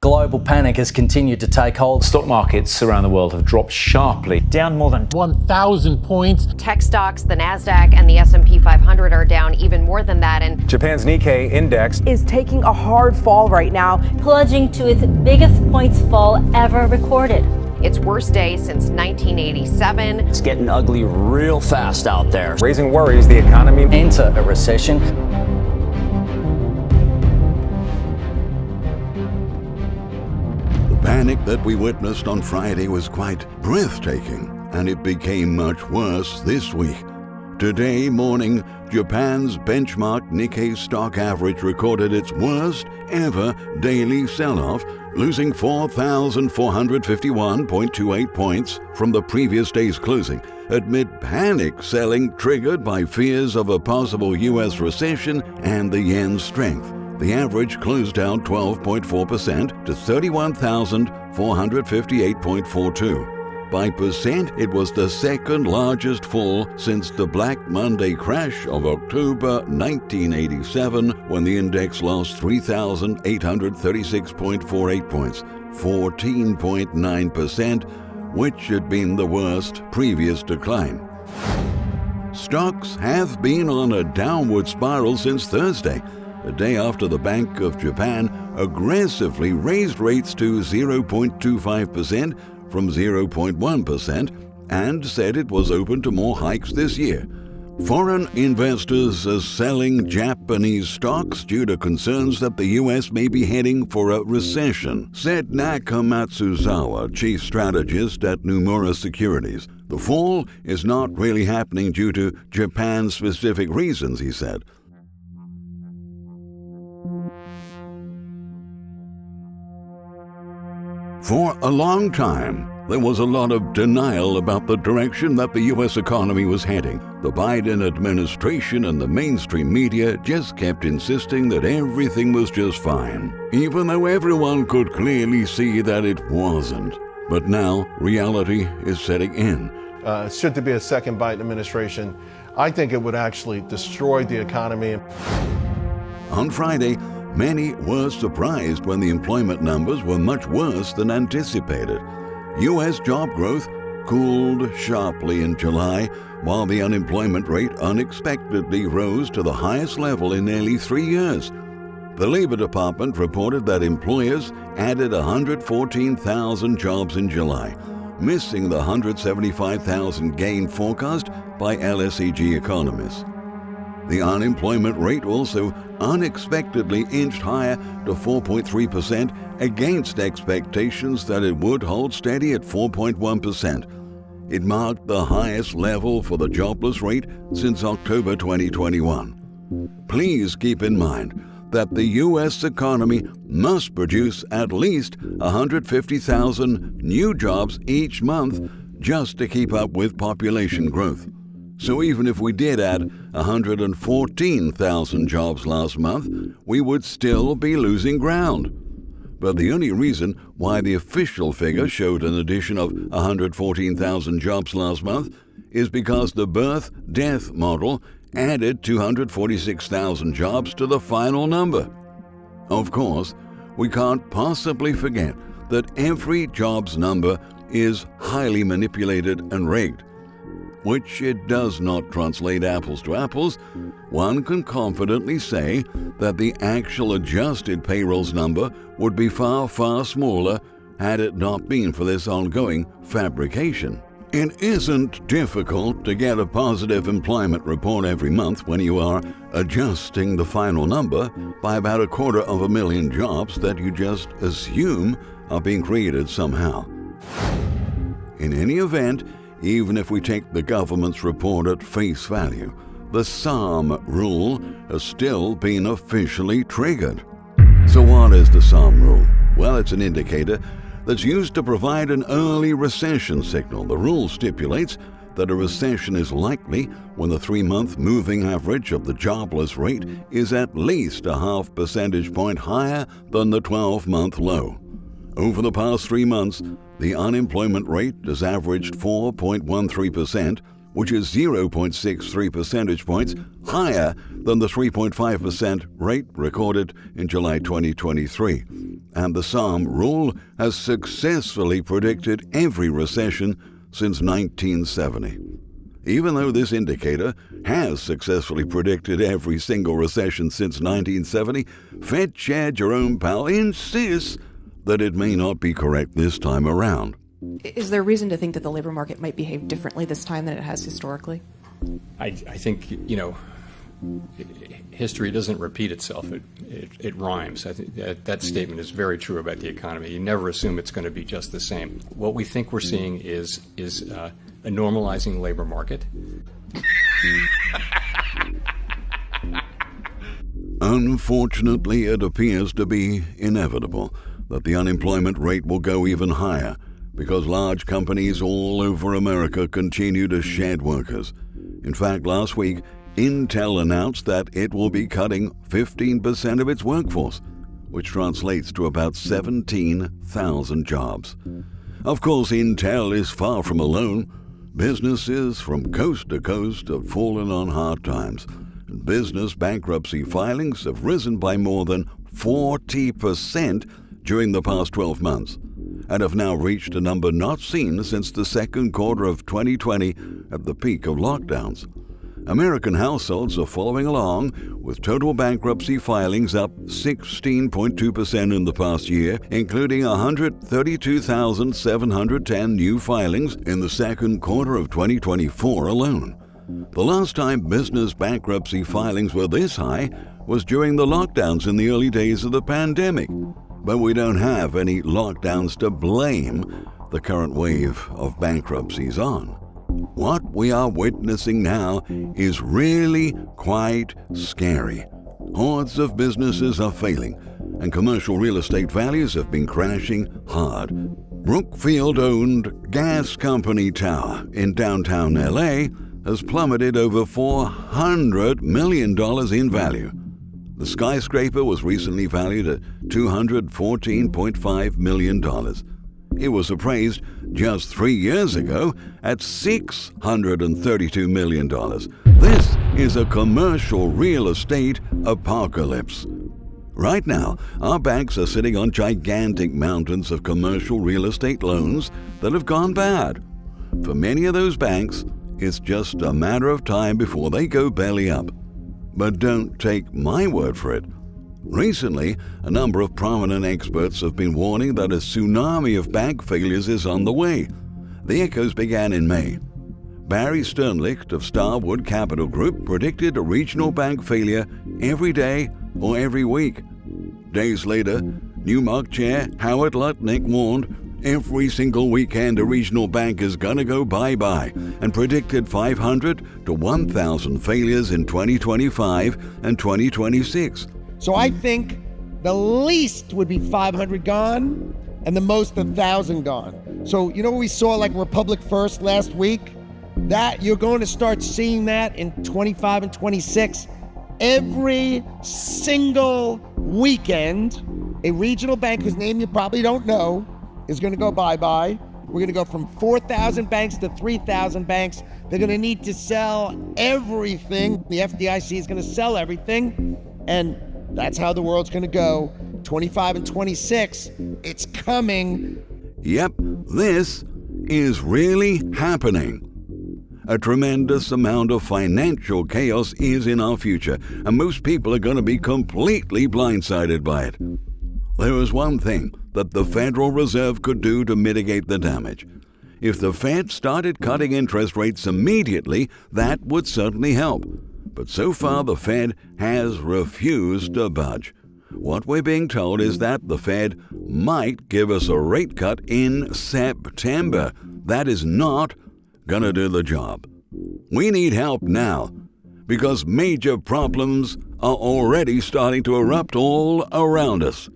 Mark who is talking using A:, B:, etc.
A: Global panic has continued to take hold.
B: Stock markets around the world have dropped sharply,
C: down more than 1,000 points.
D: Tech stocks, the Nasdaq and the S&P 500 are down even more than that. And
E: Japan's Nikkei index
F: is taking a hard fall right now,
G: plunging to its biggest points fall ever recorded.
D: Its worst day since 1987.
H: It's getting ugly real fast out there.
E: Raising worries the economy
A: enter a recession.
I: The panic that we witnessed on Friday was quite breathtaking, and it became much worse this week. Today morning, Japan's benchmark Nikkei stock average recorded its worst ever daily sell-off, losing 4,451.28 points from the previous day's closing, amid panic selling triggered by fears of a possible U.S. recession and the yen's strength. The average closed down 12.4% to 31,458.42. By percent, it was the second largest fall since the Black Monday crash of October 1987, when the index lost 3,836.48 points, 14.9%, which had been the worst previous decline. Stocks have been on a downward spiral since Thursday, the day after the Bank of Japan aggressively raised rates to 0.25% from 0.1% and said it was open to more hikes this year. Foreign investors are selling Japanese stocks due to concerns that the U.S. may be heading for a recession, said Nakamatsuzawa, chief strategist at Nomura Securities. The fall is not really happening due to Japan-specific reasons, he said. For a long time, there was a lot of denial about the direction that the U.S. economy was heading. The Biden administration and the mainstream media just kept insisting that everything was just fine, even though everyone could clearly see that it wasn't. But now, reality is setting in.
J: Should there be a second Biden administration, I think it would actually destroy the economy.
I: On Friday, many were surprised when the employment numbers were much worse than anticipated. U.S. job growth cooled sharply in July, while the unemployment rate unexpectedly rose to the highest level in nearly 3 years. The Labor Department reported that employers added 114,000 jobs in July, missing the 175,000 gain forecast by LSEG economists. The unemployment rate also unexpectedly inched higher to 4.3% against expectations that it would hold steady at 4.1%. It marked the highest level for the jobless rate since October 2021. Please keep in mind that the U.S. economy must produce at least 150,000 new jobs each month just to keep up with population growth. So even if we did add 114,000 jobs last month, we would still be losing ground. But the only reason why the official figure showed an addition of 114,000 jobs last month is because the birth-death model added 246,000 jobs to the final number. Of course, we can't possibly forget that every jobs number is highly manipulated and rigged. Which it does not translate apples to apples, one can confidently say that the actual adjusted payrolls number would be far, far smaller had it not been for this ongoing fabrication. It isn't difficult to get a positive employment report every month when you are adjusting the final number by about 250,000 jobs that you just assume are being created somehow. In any event, even if we take the government's report at face value, the Sahm Rule has still been officially triggered. So what is the Sahm Rule? Well, it's an indicator that's used to provide an early recession signal. The rule stipulates that a recession is likely when the 3-month moving average of the jobless rate is at least a half percentage point higher than the 12-month low. Over the past 3 months, the unemployment rate has averaged 4.13%, which is 0.63 percentage points higher than the 3.5% rate recorded in July 2023. And the Sahm Rule has successfully predicted every recession since 1970. Even though this indicator has successfully predicted every single recession since 1970, Fed Chair Jerome Powell insists that it may not be correct this time around.
K: Is there reason to think that the labor market might behave differently this time than it has historically?
L: I think, history doesn't repeat itself. It rhymes. I think that statement is very true about the economy. You never assume it's going to be just the same. What we think we're seeing is a normalizing labor market.
I: Unfortunately, it appears to be inevitable that the unemployment rate will go even higher because large companies all over America continue to shed workers. In fact, last week, Intel announced that it will be cutting 15% of its workforce, which translates to about 17,000 jobs. Of course, Intel is far from alone. Businesses from coast to coast have fallen on hard times. Business bankruptcy filings have risen by more than 40% during the past 12 months and have now reached a number not seen since the second quarter of 2020 at the peak of lockdowns. American households are following along, with total bankruptcy filings up 16.2% in the past year, including 132,710 new filings in the second quarter of 2024 alone. The last time business bankruptcy filings were this high was during the lockdowns in the early days of the pandemic. But we don't have any lockdowns to blame the current wave of bankruptcies on. What we are witnessing now is really quite scary. Hordes of businesses are failing, and commercial real estate values have been crashing hard. Brookfield-owned gas company Tower in downtown LA has plummeted over $400 million in value. The skyscraper was recently valued at $214.5 million. It was appraised just 3 years ago at $632 million. This is a commercial real estate apocalypse. Right now, our banks are sitting on gigantic mountains of commercial real estate loans that have gone bad. For many of those banks, it's just a matter of time before they go belly up. But don't take my word for it. Recently, a number of prominent experts have been warning that a tsunami of bank failures is on the way. The echoes began in May. Barry Sternlicht of Starwood Capital Group predicted a regional bank failure every day or every week. Days later, Newmark Chair Howard Lutnick warned every single weekend a regional bank is gonna go bye-bye and predicted 500 to 1,000 failures in 2025 and 2026.
C: So I think the least would be 500 gone and the most 1,000 gone. So you know what we saw like Republic First last week? That you're going to start seeing that in 25 and 26. Every single weekend, a regional bank whose name you probably don't know is going to go bye-bye. We're going to go from 4,000 banks to 3,000 banks. They're going to need to sell everything. The FDIC is going to sell everything. And that's how the world's going to go. 25 and 26, it's coming.
I: Yep, this is really happening. A tremendous amount of financial chaos is in our future, and most people are going to be completely blindsided by it. There is one thing that the Federal Reserve could do to mitigate the damage. If the Fed started cutting interest rates immediately, that would certainly help. But so far, the Fed has refused to budge. What we're being told is that the Fed might give us a rate cut in September. That is not going to do the job. We need help now because major problems are already starting to erupt all around us.